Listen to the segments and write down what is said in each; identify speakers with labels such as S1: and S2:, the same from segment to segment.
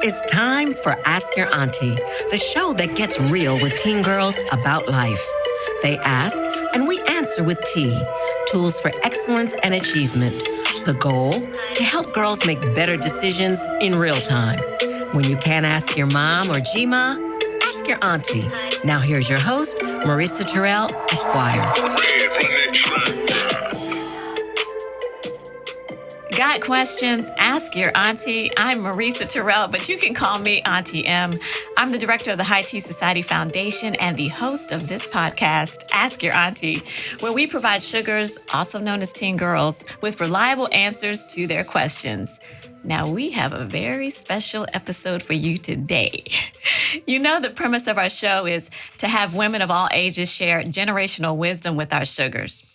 S1: It's time for Ask Your Auntie, the show that gets real with teen girls about life. They ask, and we answer with tea. Tools for excellence and achievement. The goal? To help girls make better decisions in real time. When you can't ask your mom or G-Ma, ask your auntie. Now here's your host, Marissa Terrell, Esquire.
S2: Got questions? Ask your auntie. I'm Marissa Terrell, but you can call me Auntie M. I'm the director of the High Tea Society Foundation and the host of this podcast, Ask Your Auntie, where we provide sugars, also known as teen girls, with reliable answers to their questions. Now, we have a very special episode for you today. You know, the premise of our show is to have women of all ages share generational wisdom with our sugars.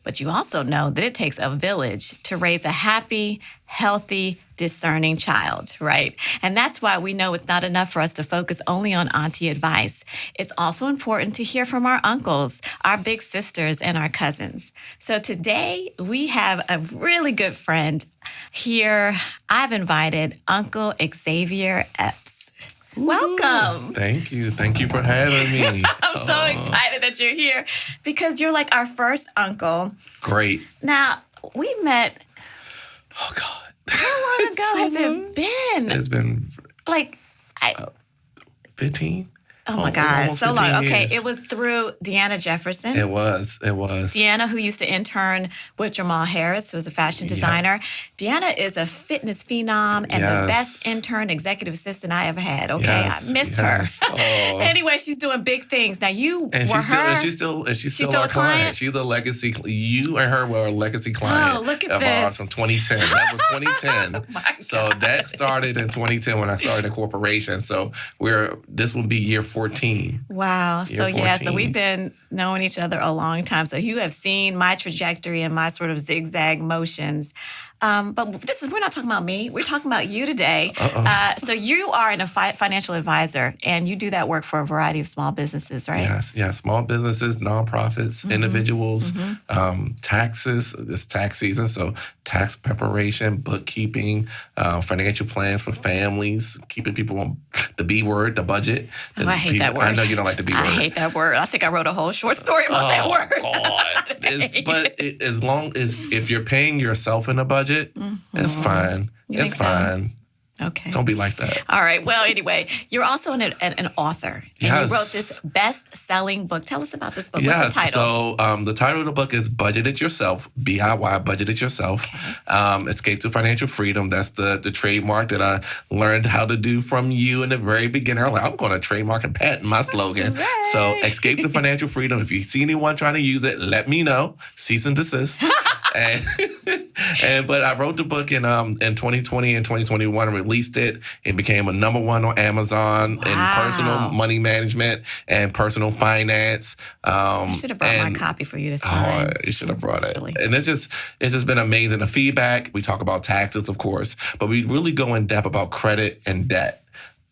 S2: But you also know that it takes a village to raise a happy, healthy, discerning child, right? And that's why we know it's not enough for us to focus only on auntie advice. It's also important to hear from our uncles, our big sisters, and our cousins. So today we have a really good friend here. I've invited Uncle Xavier Epps. Welcome.
S3: Thank you. Thank you for having me.
S2: I'm so excited that you're here because you're like our first uncle.
S3: Great.
S2: Now, we met.
S3: Oh, God.
S2: How long ago has it been?
S3: It's been
S2: like
S3: 15.
S2: Oh my God, so long. Okay,
S3: years.
S2: it was through Deanna Jefferson.
S3: It was.
S2: Deanna, who used to intern with Jamal Harris, who was a fashion designer. Yep. Deanna is a fitness phenom and the best intern executive assistant I ever had. Okay, I miss her. Oh. Anyway, she's doing big things. Now you
S3: and
S2: were her.
S3: She's still our client. She's a legacy. You and her were a legacy client.
S2: Oh, look at
S3: of
S2: this.
S3: ours from 2010. That was 2010.
S2: Oh my God.
S3: So that started in 2010 when I started the corporation. So this will be year 14.
S2: Wow. So
S3: year 14.
S2: So we've been knowing each other a long time. So you have seen my trajectory and my sort of zigzag motions. But we're not talking about me. We're talking about you today. So you are a financial advisor, and you do that work for a variety of small businesses, right?
S3: Yes. Small businesses, nonprofits, individuals, taxes. It's tax season, so tax preparation, bookkeeping, financial plans for families, keeping people on the B word, the budget.
S2: I hate that word.
S3: I know you don't like the B word.
S2: I hate that word. I think I wrote a whole short story about that word.
S3: God. As long as if you're paying yourself in a budget, it's fine. It's fine.
S2: Okay.
S3: Don't be like that.
S2: All right. Well, anyway, you're also an author. And you wrote this best-selling book. Tell us about this book. What's the title?
S3: So the title of the book is Budget It Yourself, DIY, Budget It Yourself. Okay. Escape to Financial Freedom. That's the trademark that I learned how to do from you in the very beginning. I'm like, I'm going to trademark and patent my slogan.
S2: Right.
S3: So Escape to Financial Freedom. If you see anyone trying to use it, let me know. Cease and desist. But I wrote the book in 2020 and 2021, released it. It became a #1 on Amazon in personal money management and personal finance.
S2: I should have brought my copy for you to sign.
S3: Oh, you should have brought it. And it's just been amazing. The feedback, we talk about taxes, of course, but we really go in depth about credit and debt.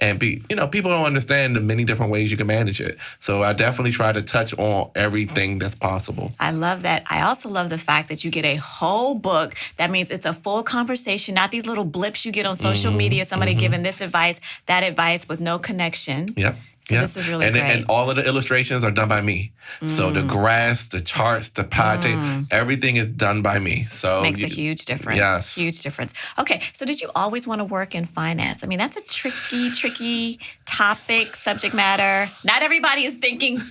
S3: And people don't understand the many different ways you can manage it. So I definitely try to touch on everything that's possible.
S2: I love that. I also love the fact that you get a whole book. That means it's a full conversation, not these little blips you get on social media, somebody giving this advice, that advice with no connection.
S3: Yep.
S2: So this is really great.
S3: And all of the illustrations are done by me. So the graphs, the charts, the pie tape, everything is done by me. So
S2: makes a huge difference.
S3: Yes.
S2: Huge difference. Okay, so did you always want to work in finance? I mean, that's a tricky topic, subject matter. Not everybody is thinking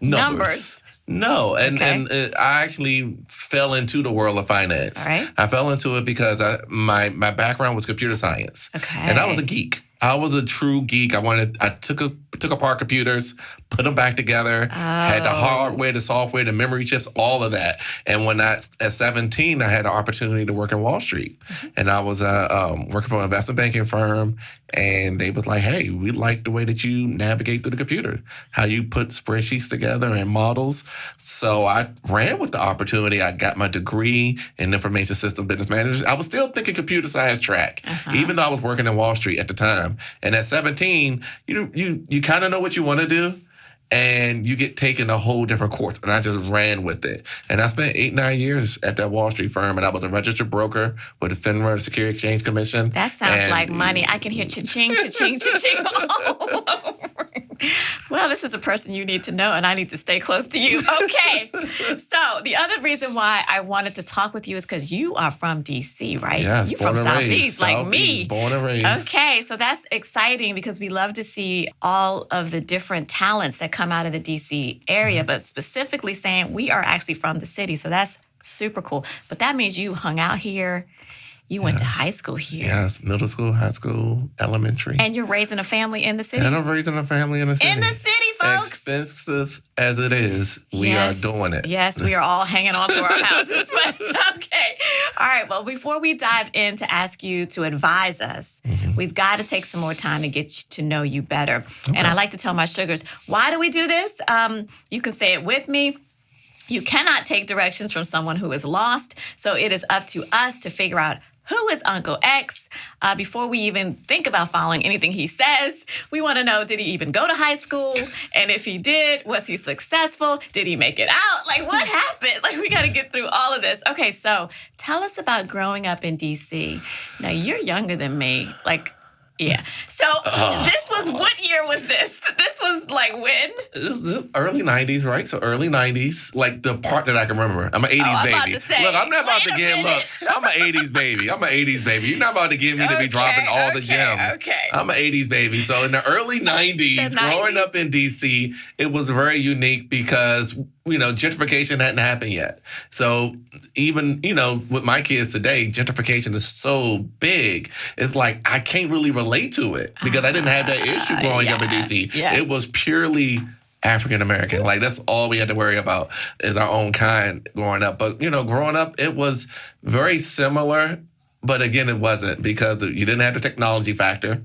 S2: numbers.
S3: No, and I actually fell into the world of finance.
S2: All right.
S3: I fell into it because my background was computer science.
S2: Okay.
S3: And I was a geek. I was a true geek. I took apart computers, put them back together, had the hardware, the software, the memory chips, all of that. And at 17, I had the opportunity to work in Wall Street. And I was working for an investment banking firm. And they was like, hey, we like the way that you navigate through the computer, how you put spreadsheets together and models. So I ran with the opportunity. I got my degree in information system business management. I was still thinking computer science track, even though I was working in Wall Street at the time. And at 17, you kind of know what you want to do. and you get taken a whole different course. And I just ran with it. And I spent 8-9 years at that Wall Street firm, and I was a registered broker with the FINRA, Security Exchange Commission.
S2: That sounds like money. I can hear cha-ching, cha-ching, cha-ching all over. Well, this is a person you need to know, and I need to stay close to you. Okay. So the other reason why I wanted to talk with you is because you are from D.C., right?
S3: Yes,
S2: You're from Southeast, like me.
S3: Born and raised.
S2: Okay, so that's exciting because we love to see all of the different talents that come out of the D.C. area, but specifically saying we are actually from the city. So that's super cool. But that means you hung out here. You went to high school here.
S3: Yes, middle school, high school, elementary.
S2: And you're raising a family in the city?
S3: And I'm raising a family in the city.
S2: In the city, folks.
S3: Expensive as it is, we are doing it.
S2: Yes, we are all hanging on to our houses. But okay. All right. Well, before we dive in to ask you to advise us, we've got to take some more time to get to know you better. Okay. And I like to tell my sugars, why do we do this? You can say it with me. You cannot take directions from someone who is lost. So it is up to us to figure out who is Uncle X? Before we even think about following anything he says, we want to know, did he even go to high school? And if he did, was he successful? Did he make it out? Like, what happened? Like, we got to get through all of this. Okay, so tell us about growing up in D.C. Now, you're younger than me. Like, yeah. So this was, what year was this? This was like when?
S3: It was the early 90s, right? So early 90s, like the part that I can remember. I'm an 80s baby.
S2: About to say,
S3: look, I'm not about to give, I'm an 80s baby. I'm an 80s baby. You're not about to get me to be dropping all the gems.
S2: Okay.
S3: I'm an 80s baby. So in the early 90s, growing up in D.C., it was very unique because, you know, gentrification hadn't happened yet. So even, you know, with my kids today, gentrification is so big. It's like I can't really relate to it because I didn't have that issue growing up in D.C.
S2: Yeah.
S3: It was purely African American. Like that's all we had to worry about is our own kind growing up. But, you know, growing up, it was very similar. But again, it wasn't because you didn't have the technology factor.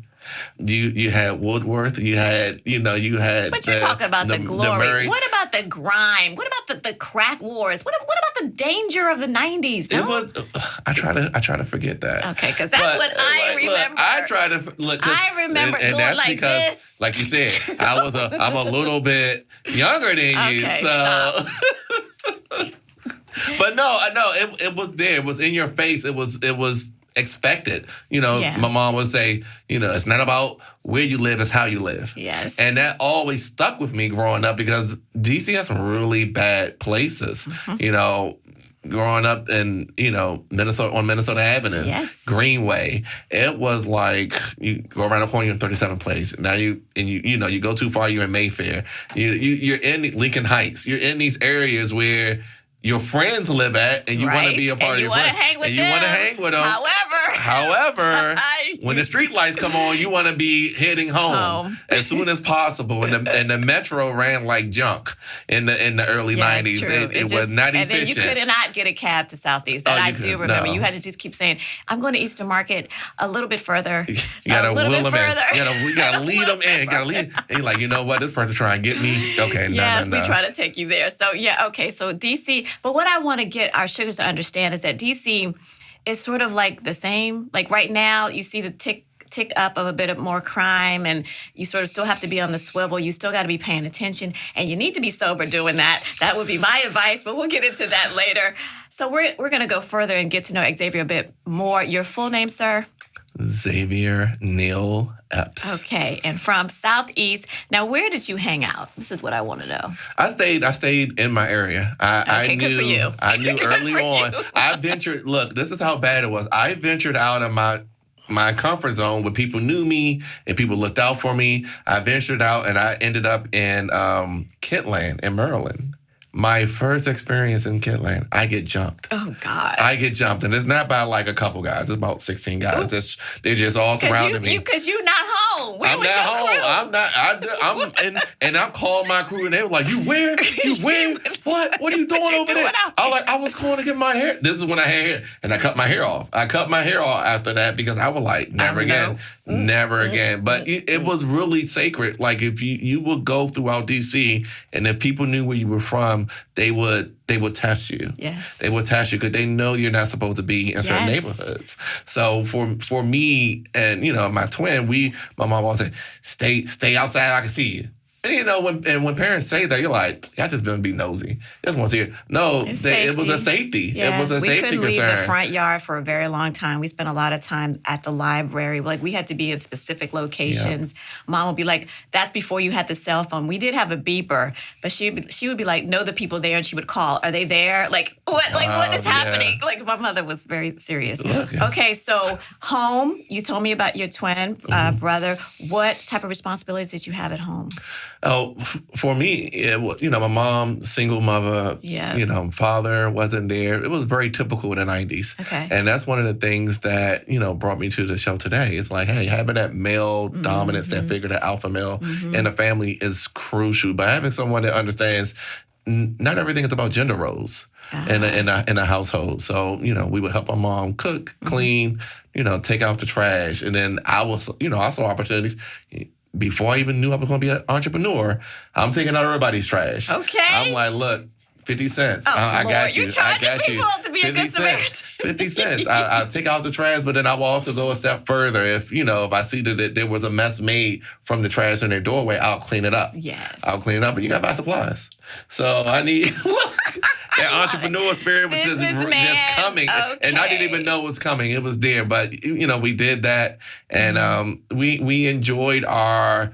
S3: You had Woodworth, you had.
S2: But you're talking about the glory. What about the grime? What about the crack wars? What about the danger of the 90s? No?
S3: It was. I try to forget that.
S2: Okay, because that's what I remember.
S3: Look, I try to look.
S2: I remember
S3: and
S2: going
S3: that's
S2: like
S3: because,
S2: this.
S3: like you said, I'm a little bit younger than you. So.
S2: Stop.
S3: But no, it was there. It was in your face. It was expected. You know, my mom would say, you know, it's not about where you live, it's how you live.
S2: Yes.
S3: And that always stuck with me growing up because D.C. has some really bad places. You know, growing up in, you know, Minnesota Avenue, Greenway, it was like you go around the corner, you're in 37th place. Now you go too far, you're in Mayfair. You're in Lincoln Heights. You're in these areas where your friends live at, and you want to be a part of your friends. And you want to hang with them. However, when the street lights come on, you want to be heading home as soon as possible. And the metro ran like junk in the early 90s. It was not efficient.
S2: And then you could not get a cab to Southeast. That I do remember. No. You had to just keep saying, I'm going to Eastern Market a little bit further.
S3: You got to wheel them in. We got to lead them in. And you're like, you know what? This person's trying to get me. Okay,
S2: we try to take you there. So, so D.C. But what I want to get our sugars to understand is that D.C. is sort of like the same. Like right now, you see the tick up of a bit of more crime, and you sort of still have to be on the swivel. You still got to be paying attention, and you need to be sober doing that. That would be my advice, but we'll get into that later. So we're going to go further and get to know Xavier a bit more. Your full name, sir?
S3: Xavier Neil Epps.
S2: Okay, and from Southeast. Now, where did you hang out? This is what I want to know.
S3: I stayed in my area.
S2: Good for you.
S3: I knew early on. I ventured. Look, this is how bad it was. I ventured out of my comfort zone where people knew me and people looked out for me. I ventured out and I ended up in Kentland in Maryland. My first experience in Kentland, I get jumped.
S2: Oh, God.
S3: I get jumped. And it's not by like a couple guys. It's about 16 guys. They're just all surrounding me.
S2: Because you're not home. Where was your crew?
S3: I'm not. I'm calling my crew and they were like, you where? You where? What? What are you doing over there? I was going to get my hair. This is when I had hair. And I cut my hair off. I cut my hair off after that because I was like, never again. Never again. But it was really sacred. Like if you would go throughout D.C. and if people knew where you were from, they would test you.
S2: Yes.
S3: They would test you because they know you're not supposed to be in certain neighborhoods. So for me and, you know, my twin, my mom always said, stay outside, I can see you. when parents say that, you're like, y'all just gonna be nosy. Just want to hear. No, it was a safety.
S2: Yeah,
S3: it was a safety concern.
S2: We couldn't leave the front yard for a very long time. We spent a lot of time at the library. Like, we had to be in specific locations. Yeah. Mom would be like, that's before you had the cell phone. We did have a beeper, but she would be like, know the people there, and she would call. Are they there? Like, what is happening? Yeah. Like, my mother was very serious. Okay, so home, you told me about your twin brother. What type of responsibilities did you have at home?
S3: Oh, for me, it was, my mom, single mother, father wasn't there. It was very typical in the 90s.
S2: Okay.
S3: And that's one of the things that, brought me to the show today. It's like, hey, having that male dominance, that figure, that alpha male in the family is crucial. But having someone that understands not everything is about gender roles in a household. So, we would help our mom cook, clean, take out the trash. And then I was, I saw opportunities. Before I even knew I was going to be an entrepreneur, I'm taking out everybody's trash.
S2: Okay.
S3: I'm like, look, 50 cents. I got you.
S2: You're charging people to be a good Samaritan.
S3: 50 cents. I'll take out the trash, but then I will also go a step further. If I see that there was a mess made from the trash in their doorway, I'll clean it up.
S2: Yes.
S3: I'll clean it up, and you got to buy supplies. So I need... That entrepreneur spirit was just coming.
S2: Okay.
S3: And I didn't even know it was coming. It was there. But, we did that. And we enjoyed our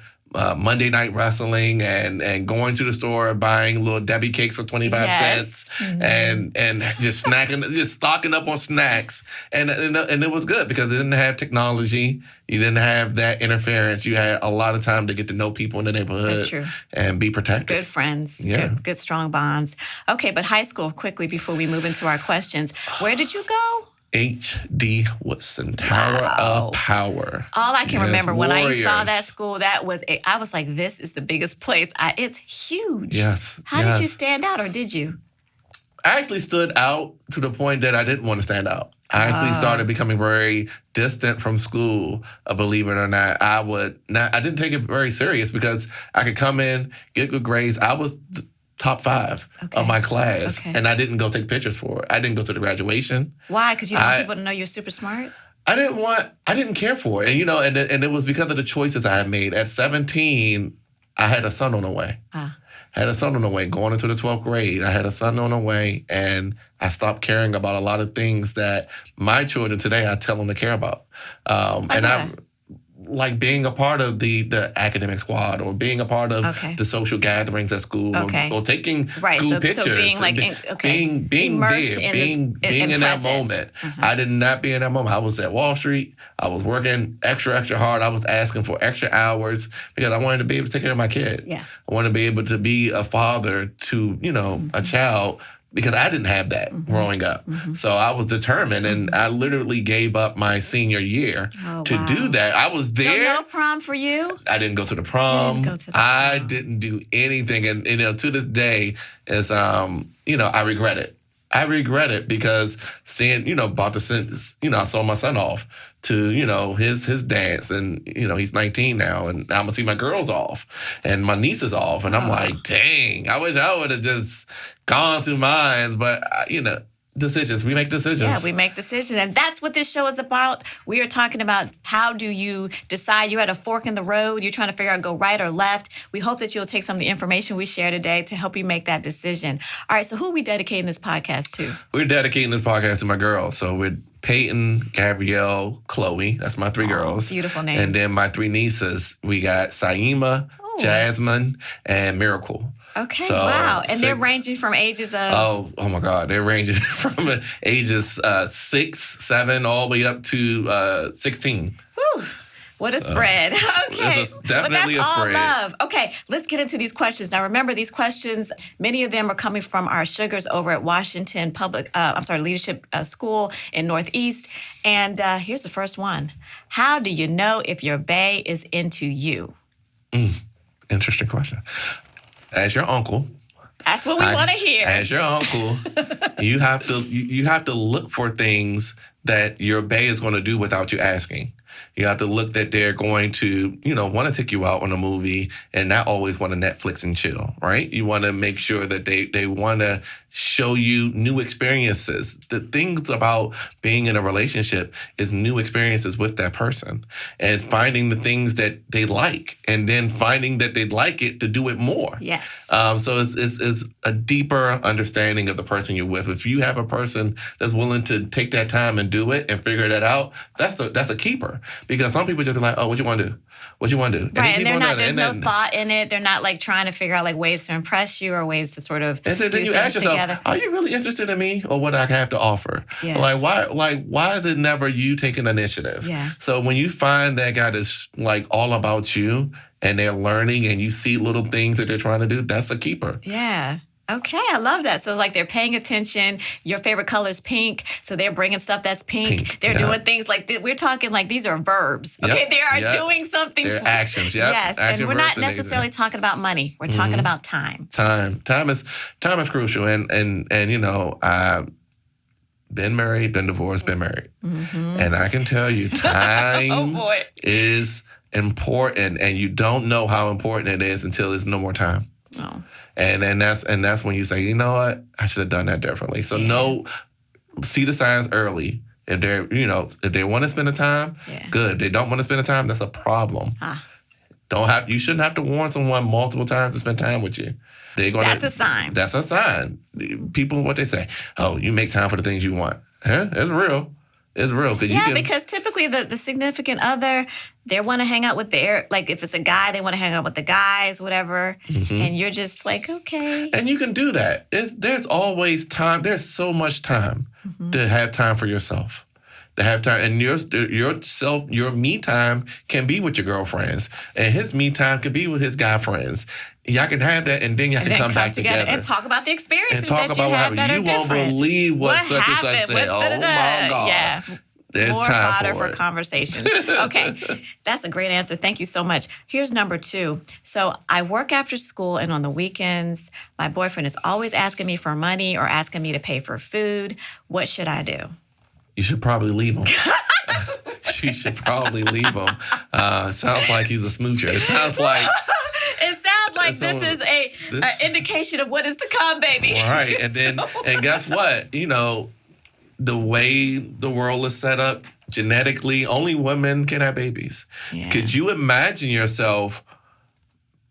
S3: Monday night wrestling and going to the store, buying little Debbie cakes for 25 cents and just snacking, just stocking up on snacks. And it was good because it didn't have technology. You didn't have that interference. You had a lot of time to get to know people in the neighborhood.
S2: That's true.
S3: And be protected.
S2: Good friends.
S3: Yeah.
S2: Good strong bonds. Okay, but high school, quickly before we move into our questions. Where did you go?
S3: H.D. Woodson, Tower of Power.
S2: All I can remember when I
S3: Warriors.
S2: saw that school, I was like, this is the biggest place. It's huge.
S3: Yes.
S2: How did you stand out, or did you?
S3: I actually stood out to the point that I didn't want to stand out. I actually started becoming very distant from school, believe it or not. I didn't take it very serious because I could come in, get good grades. I was top 5 of my class, and I didn't go take pictures for it. I didn't go to the graduation.
S2: Why? Because you want people to know you're super smart?
S3: I didn't care for it. And it was because of the choices I had made. At 17, I had a son on the way. Had a son on the way, going into the 12th grade. I had a son on the way, and I stopped caring about a lot of things that my children today, I tell them to care about. I like being a part of the academic squad, or being a part of the social gatherings at school, or taking school pictures. So being like, being there, being in that moment. I did not be in that moment. I was at Wall Street. I was working extra hard. I was asking for extra hours because I wanted to be able to take care of my kid.
S2: Yeah.
S3: I wanted to be able to be a father to, a child, because I didn't have that growing up. So I was determined, and I literally gave up my senior year to do that. I was there.
S2: So no prom for you?
S3: I didn't go to the prom. I didn't do anything. And, to this day, is, I regret it. I regret it because seeing, about to send, I saw my son off to, his dance, and, he's 19 now, and I'm gonna see my girls off and my nieces off. And I'm like, dang, I wish I would have just gone through mine. But, decisions. We make decisions.
S2: Yeah, we make decisions. And that's what this show is about. We are talking about how do you decide. You're at a fork in the road. You're trying to figure out go right or left. We hope that you'll take some of the information we share today to help you make that decision. All right, so who are we dedicating this podcast to?
S3: We're dedicating this podcast to my girls. So we're Peyton, Gabrielle, Chloe. That's my 3 girls.
S2: Beautiful names.
S3: And then my 3 nieces. We got Saima, Jasmine, and Miracle.
S2: Okay, so, wow. And they're ranging from ages of...
S3: Oh my God. They're ranging from ages 6, 7, all the way up to 16.
S2: Whew. What a spread. Okay.
S3: It's definitely
S2: but that's
S3: a spread.
S2: All love. Okay, let's get into these questions. Now, remember, these questions, many of them are coming from our sugars over at Washington Leadership School in Northeast. And here's the first one. How do you know if your bae is into you?
S3: Interesting question. As your uncle,
S2: that's what we want to hear.
S3: As your uncle, you have to look for things that your bae is going to do without you asking. You have to look that they're going to, want to take you out on a movie and not always want to Netflix and chill, right? You want to make sure that they want to show you new experiences. The things about being in a relationship is new experiences with that person and finding the things that they like and then finding that they like it to do it more.
S2: Yes.
S3: So it's a deeper understanding of the person you're with. If you have a person that's willing to take that time and do it and figure that out, that's a keeper. Because some people just be like, oh, what you want to do? What you want to do?
S2: Right, and they're not. There's no thought in it. They're not like trying to figure out like ways to impress you or ways to sort of
S3: and then
S2: do
S3: you
S2: things
S3: ask yourself,
S2: together.
S3: are you really interested in me or what I have to offer?
S2: Yeah.
S3: Why is it never you taking initiative?
S2: Yeah.
S3: So when you find that guy that's like all about you and they're learning and you see little things that they're trying to do, that's a keeper.
S2: Yeah. Okay, I love that. So, like, they're paying attention. Your favorite color is pink, so they're bringing stuff that's pink. They're doing things like we're talking like these are verbs. Okay, they are doing something.
S3: They're actions. Yep.
S2: Yes,
S3: Action,
S2: and we're not necessarily talking about money. We're talking about time.
S3: Time is crucial, and I've been married, been divorced, been married, and I can tell you, time is important, and you don't know how important it is until there's no more time.
S2: Oh.
S3: And that's when you say, you know what, I should have done that differently. So see the signs early. If they want to spend the time, good. If they don't want to spend the time, that's a problem. You shouldn't have to warn someone multiple times to spend time with you. That's
S2: a sign.
S3: That's a sign. People, what they say, oh, you make time for the things you want. Huh? It's real. It's real.
S2: Because typically the significant other, they want to hang out with like if it's a guy, they want to hang out with the guys, whatever. And you're just like, okay.
S3: And you can do that. There's always time. There's so much time to have time for yourself. To have time. And your me time can be with your girlfriends. And his me time can be with his guy friends. Y'all can have that, and then y'all can come back together.
S2: And talk about the experiences
S3: and talk
S2: that
S3: about
S2: you
S3: what
S2: had that
S3: happened.
S2: are
S3: You
S2: different.
S3: won't believe what such and such said. Oh, my God.
S2: Yeah.
S3: There's
S2: more
S3: time
S2: fodder for
S3: it.
S2: conversations. Okay, that's a great answer. Thank you so much. Here's number 2. So I work after school and on the weekends. My boyfriend is always asking me for money or asking me to pay for food. What should I do?
S3: You should probably leave him. She should probably leave him. Sounds like he's a smoocher. It sounds like...
S2: this is an indication of what is to come, baby.
S3: All right, and then and guess what? The way the world is set up genetically, only women can have babies. Yeah. Could you imagine yourself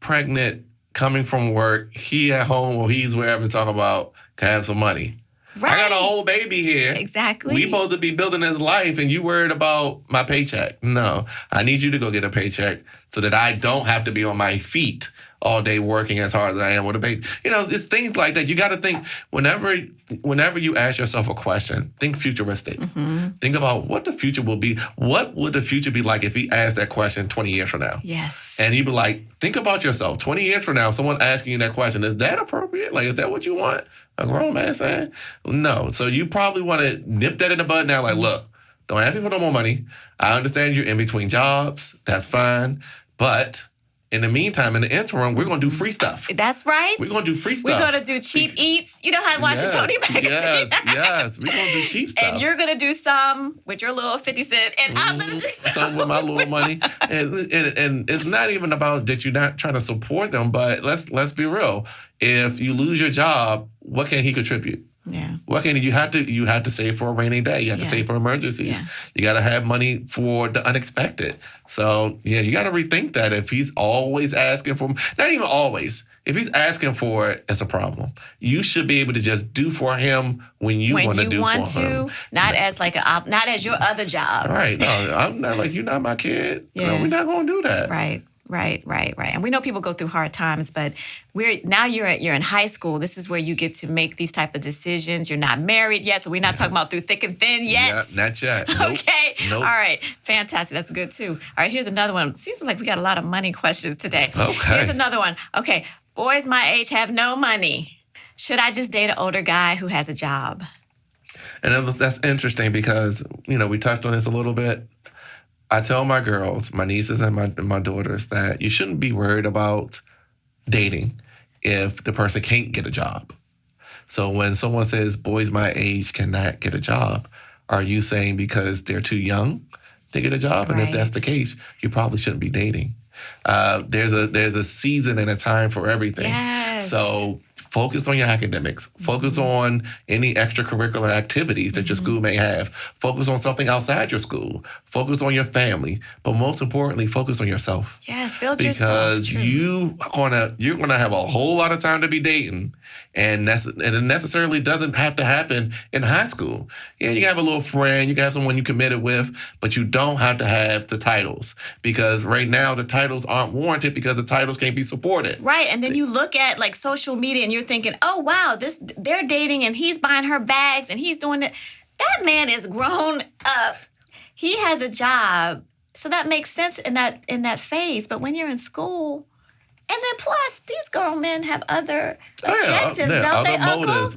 S3: pregnant, coming from work, he at home or he's wherever, talking about can I have some money? Right. I got a whole baby here.
S2: Exactly.
S3: We supposed to be building his life, and you worried about my paycheck. No, I need you to go get a paycheck so that I don't have to be on my feet all day working as hard as I am with a baby. It's things like that. You got to think, whenever you ask yourself a question, think futuristic. Think about what the future will be. What would the future be like if he asked that question 20 years from now?
S2: Yes.
S3: And he'd be like, think about yourself. 20 years from now, someone asking you that question, is that appropriate? Like, is that what you want? A grown man saying? No. So you probably want to nip that in the bud now. Like, look, don't ask me for no more money. I understand you're in between jobs. That's fine. But in the meantime, in the interim, we're going to do free stuff.
S2: That's right.
S3: We're going to do free stuff.
S2: We're going to do cheap eats. You know how I watch the Tony magazine?
S3: Yes. We're going to do cheap stuff.
S2: And you're going to do some with your little 50 cent, and I'm going to do
S3: some with my little money. And it's not even about that you're not trying to support them, but let's be real. If you lose your job, what can he contribute?
S2: Yeah.
S3: What can you have to save for a rainy day? You have to save for emergencies. Yeah. You got to have money for the unexpected. So you got to rethink that. If he's always asking for, not even always, if he's asking for it, it's a problem. You should be able to just do for him when you want to do for him.
S2: Not as not as your other job.
S3: Right. No, I'm not like, you're not my kid.
S2: Yeah.
S3: No, we're not going to do that.
S2: Right. And we know people go through hard times, but you're in high school. This is where you get to make these type of decisions. You're not married yet, so we're not talking about through thick and thin yet.
S3: Yeah, not yet. Nope.
S2: Okay.
S3: Nope.
S2: All right. Fantastic. That's good too. All right. Here's another one. Seems like we got a lot of money questions today.
S3: Okay.
S2: Here's another one. Okay. Boys my age have no money. Should I just date an older guy who has a job?
S3: And that's interesting because we touched on this a little bit. I tell my girls, my nieces and my daughters, that you shouldn't be worried about dating if the person can't get a job. So when someone says boys my age cannot get a job, are you saying because they're too young to get a job? And if that's the case, you probably shouldn't be dating. There's a season and a time for everything.
S2: Yes.
S3: So focus on your academics. Focus on any extracurricular activities that your school may have. Focus on something outside your school. Focus on your family. But most importantly, focus on yourself.
S2: Yes, build yourself.
S3: Because you're gonna have a whole lot of time to be dating. And it necessarily doesn't have to happen in high school. Yeah, you can have a little friend, you can have someone you committed with, but you don't have to have the titles. Because right now, the titles aren't warranted because the titles can't be supported.
S2: Right, and then you look at like social media and you're thinking, oh, wow, they're dating and he's buying her bags and he's doing it. That man is grown up. He has a job. So that makes sense in that phase. But when you're in school... And then plus, these grown men have other objectives, don't they, Uncle?
S3: Motives.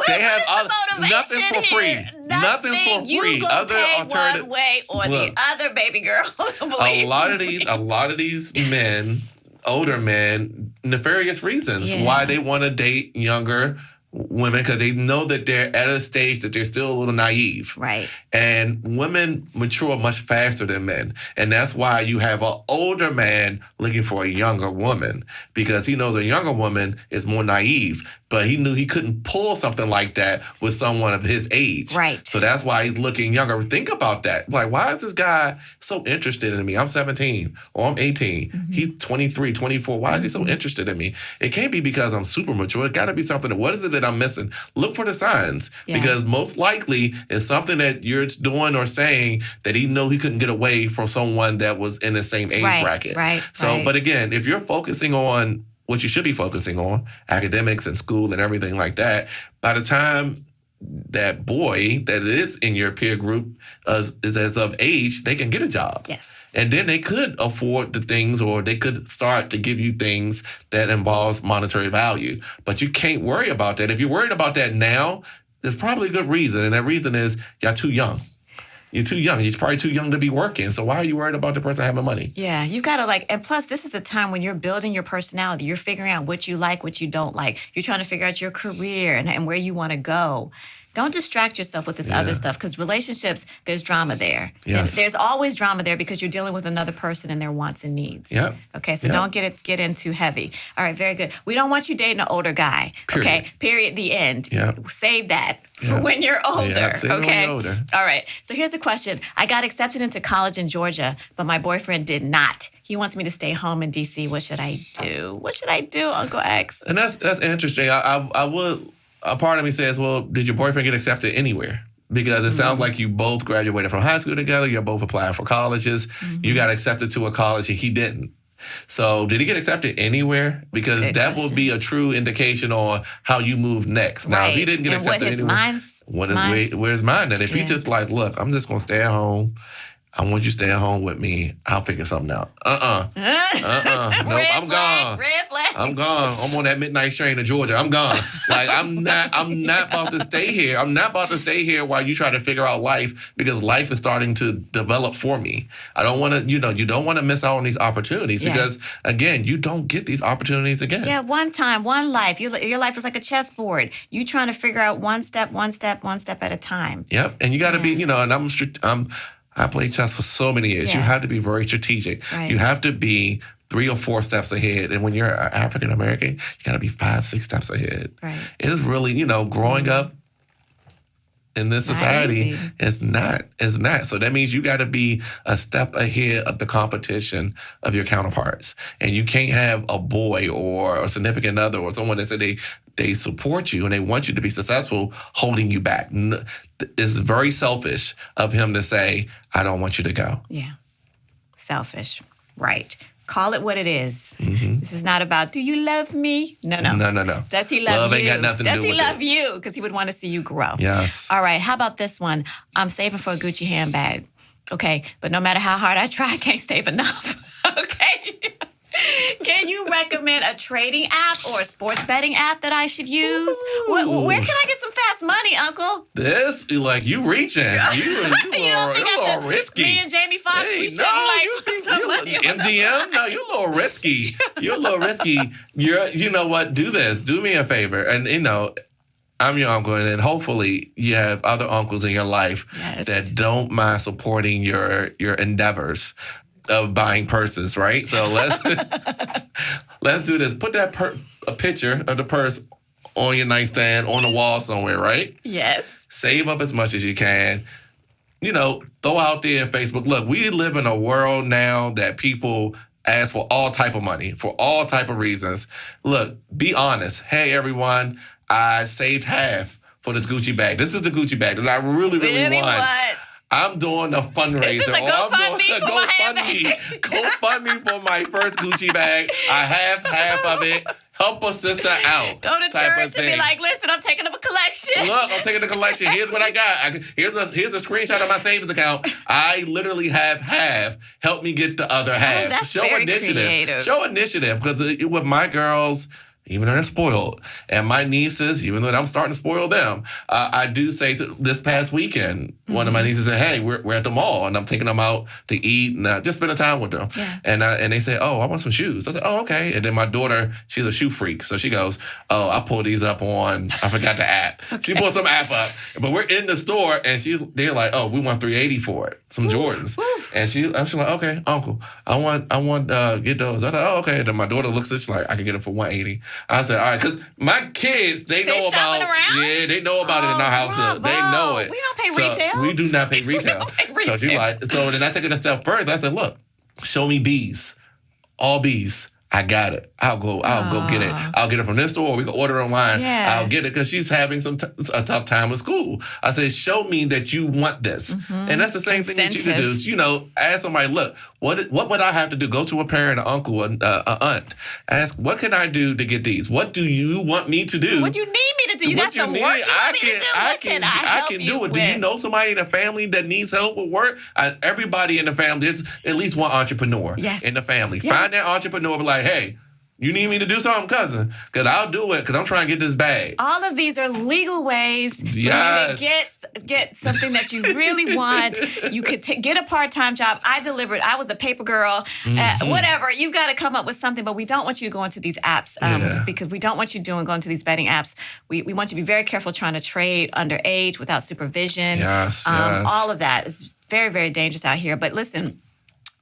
S3: They have nothing's for free. Nothing's for free.
S2: You other pay alternative one way or the other, baby girl.
S3: A lot of these men, older men, nefarious reasons why they want to date younger women, because they know that they're at a stage that they're still a little naive.
S2: Right.
S3: And women mature much faster than men. And that's why you have an older man looking for a younger woman, because he knows a younger woman is more naive. But he knew he couldn't pull something like that with someone of his age.
S2: Right.
S3: So that's why he's looking younger. Think about that. Like, why is this guy so interested in me? I'm 17 or I'm 18. He's 23, 24. Why is he so interested in me? It can't be because I'm super mature. It got to be something. What is it that I'm missing? Look for the signs. Because most likely it's something that you're doing or saying that he knew he couldn't get away from someone that was in the same age bracket. But again, if you're focusing on what you should be focusing on, academics and school and everything like that, by the time that boy that is in your peer group is as of age, they can get a job.
S2: Yes.
S3: And then they could afford the things, or they could start to give you things that involves monetary value. But you can't worry about that. If you're worried about that now, there's probably a good reason. And that reason is you're too young. You're too young. You're probably too young to be working. So why are you worried about the person having money?
S2: Yeah, you've got to and plus this is the time when you're building your personality. You're figuring out what you like, what you don't like. You're trying to figure out your career and where you want to go. Don't distract yourself with this other stuff, because relationships, there's drama there.
S3: Yes.
S2: There's always drama there because you're dealing with another person and their wants and needs.
S3: Yep.
S2: Okay, so don't get in too heavy. All right, very good. We don't want you dating an older guy.
S3: Period.
S2: Okay, period, the end.
S3: Yep.
S2: Save that for when you're older.
S3: Yeah, save it when you're older.
S2: All right, so here's a question. I got accepted into college in Georgia, but my boyfriend did not. He wants me to stay home in D.C. What should I do? What should I do, Uncle X?
S3: And that's interesting. I would... A part of me says, well, did your boyfriend get accepted anywhere? Because it sounds like you both graduated from high school together. You're both applying for colleges. You got accepted to a college and he didn't. So did he get accepted anywhere? Because that will be a true indication on how you move next. Now, if he didn't get accepted anywhere, where's mine then? If he's just like, look, I'm just going to stay at home. I want you to stay at home with me. I'll figure something out. No, I'm gone.
S2: Red flags.
S3: I'm gone. I'm on that midnight train to Georgia. I'm gone. Like, I'm not about to stay here. I'm not about to stay here while you try to figure out life, because life is starting to develop for me. I don't want to, you don't want to miss out on these opportunities because, again, you don't get these opportunities again.
S2: Yeah, one time, one life. Your life is like a chessboard. You trying to figure out one step at a time.
S3: Yep. And you got to be, and I played chess for so many years. You have to be very strategic.
S2: Right.
S3: You have to be 3 or 4 steps ahead. And when you're African American, you got to be 5, 6 steps ahead.
S2: Right.
S3: It is really, growing up in this society, it's not. So that means you got to be a step ahead of the competition of your counterparts. And you can't have a boy or a significant other or someone that said they support you and they want you to be successful holding you back. It's very selfish of him to say, I don't want you to go.
S2: Yeah. Selfish. Right. Call it what it is. This is not about, do you love me? No. Does he love you?
S3: Love ain't got nothing to do with it.
S2: Does he love you? Because he would want to see you grow.
S3: Yes.
S2: All right. How about this one? I'm saving for a Gucci handbag. Okay. But no matter how hard I try, I can't save enough. Okay. Can you recommend a trading app or a sports betting app that I should use? Where can I get some fast money, Uncle?
S3: This, you reaching. You a little risky.
S2: Me and Jamie Foxx, we shouldn't put some money on
S3: MGM? No, you're a little risky. You're a little risky. You know what? Do this. Do me a favor. And, I'm your uncle, and then hopefully you have other uncles in your life that don't mind supporting your endeavors of buying purses, right? So let's do this. Put that a picture of the purse on your nightstand, on the wall somewhere, right?
S2: Yes.
S3: Save up as much as you can. Throw out there in Facebook. Look, we live in a world now that people ask for all type of money, for all type of reasons. Look, be honest. Hey, everyone, I saved half for this Gucci bag. This is the Gucci bag that I really want. I'm doing a fundraiser.
S2: This is a GoFundMe for my handbag.
S3: GoFundMe for my first Gucci bag. I have half of it. Help a sister out.
S2: Go to church and be like, listen, I'm taking up a collection.
S3: Look, I'm taking a collection. Here's what I got. Here's a screenshot of my savings account. I literally have half. Help me get the other half.
S2: That's
S3: Show
S2: very
S3: initiative.
S2: Creative.
S3: Show initiative. Because with my girls, even though they're spoiled, and my nieces, even though I'm starting to spoil them, I do say this past weekend, one of my nieces said, hey, we're at the mall, and I'm taking them out to eat and just spending time with them.
S2: Yeah.
S3: And they say, oh, I want some shoes. I said, oh, okay. And then my daughter, she's a shoe freak, so she goes, oh, I pulled these up on, I forgot the app. Okay. She pulled some app up, but we're in the store, and they're like, oh, we want $380 for it, some Jordans. And I was like, okay, uncle, I want get those. I thought, oh, okay. And then my daughter looks at it, she's like, I can get it for $180. I said, all right, because my kids, they know about
S2: around?
S3: they know about it in our house. They know it.
S2: We don't pay retail.
S3: We do not pay retail. So then I took it a step further. I said, look, show me bees. All bees. I got it. I'll go get it. I'll get it from this store, or we can order online.
S2: Yeah.
S3: I'll get it because she's having a tough time with school. I said, show me that you want this. Mm-hmm. And that's the same thing that you can do. Ask somebody, look, what would I have to do? Go to a parent, an uncle, an aunt. Ask, what can I do to get these? What do you want me to do?
S2: What do you need me to do? You got some work you want me to do? What can I help you
S3: do it.
S2: with?
S3: Do you know somebody in the family that needs help with work? Everybody in the family, there's at least one entrepreneur in the family. Yes. Find that entrepreneur, be like, hey, you need me to do something, cousin? Because I'll do it because I'm trying to get this bag.
S2: All of these are legal ways for you to get something that you really want. You could get a part-time job. I delivered. I was a paper girl. Whatever. You've got to come up with something, but we don't want you to go into these apps because we don't want you going into these betting apps. We want you to be very careful trying to trade underage without supervision.
S3: Yes.
S2: All of that is very, very dangerous out here. But listen,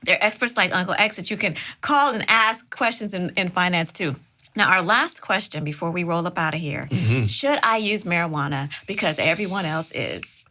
S2: there are experts like Uncle X that you can call and ask questions in finance too. Now, our last question before we roll up out of here. Mm-hmm. Should I use marijuana because everyone else is?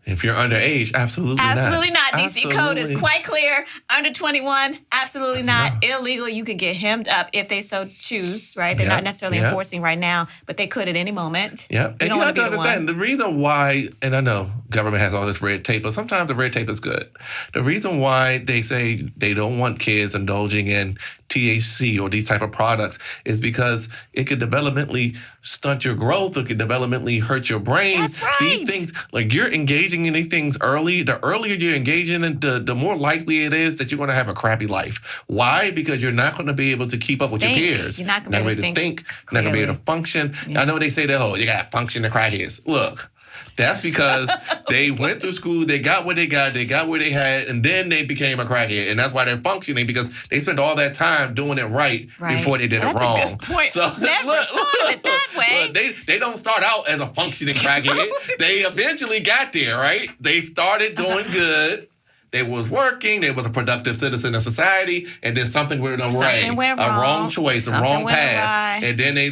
S3: If you're underage, absolutely not.
S2: Absolutely not. DC code is quite clear. Under 21, absolutely not. No. Illegal. You could get hemmed up if they so choose, right? They're not necessarily enforcing right now, but they could at any moment.
S3: Yeah. And you have to understand, the reason why, and I know government has all this red tape, but sometimes the red tape is good. The reason why they say they don't want kids indulging in THC or these type of products is because it could developmentally stunt your growth. It could developmentally hurt your brain.
S2: That's right.
S3: These things, like you're engaging in these things early. The earlier you're engaging in, the more likely it is that you're going to have a crappy life. Why? Because you're not going to be able to keep up with your peers.
S2: You're not going to be able to think.
S3: You're not going to be able to function. Yeah. I know they say that, you got to function to crackheads. Look. That's because they went through school, they got what they got where they had, and then they became a crackhead. And that's why they're functioning, because they spent all that time doing it right before they did it wrong.
S2: That's a good point. So, Never thought of it that way.
S3: They don't start out as a functioning crackhead. They eventually got there, right? They started doing good. They was working. They was a productive citizen of society, and then something went awry, a wrong choice, a wrong path, and then they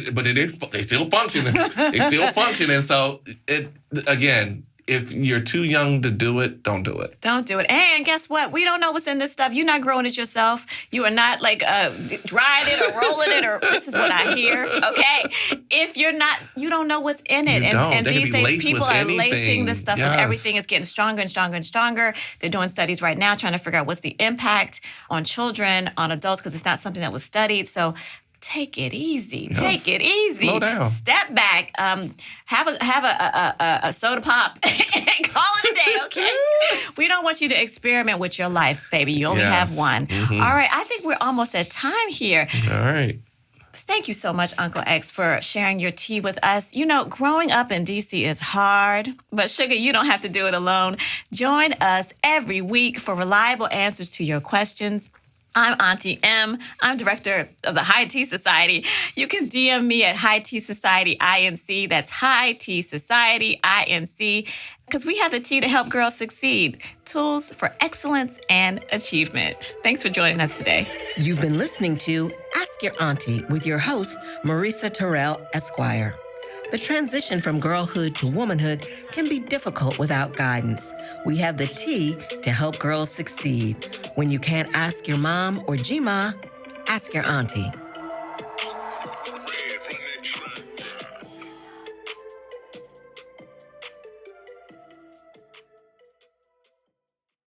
S3: still functioning. They still functioning. So again, if you're too young to do it, don't do it.
S2: Don't do it. And guess what? We don't know what's in this stuff. You're not growing it yourself. You are not drying it or rolling it, or this is what I hear. Okay, if you're not, you don't know what's in it. And these days, people are lacing this stuff with everything. It's getting stronger and stronger and stronger. They're doing studies right now trying to figure out what's the impact on children, on adults, because it's not something that was studied. So take it easy. Yes. Take it easy.
S3: Slow down.
S2: Step back. Have a soda pop and call it a day, okay? We don't want you to experiment with your life, baby. You only have one. Mm-hmm. All right. I think we're almost at time here.
S3: All right.
S2: Thank you so much, Uncle X, for sharing your tea with us. You know, growing up in D.C. is hard, but Sugar, you don't have to do it alone. Join us every week for reliable answers to your questions. I'm Auntie M. I'm director of the High Tea Society. You can DM me at High Tea Society INC. That's High Tea Society INC, because we have the tea to help girls succeed. Tools for excellence and achievement. Thanks for joining us today.
S1: You've been listening to Ask Your Auntie with your host, Marisa Terrell, Esquire. The transition from girlhood to womanhood can be difficult without guidance. We have the tea to help girls succeed. When you can't ask your mom or G-Ma, ask your auntie.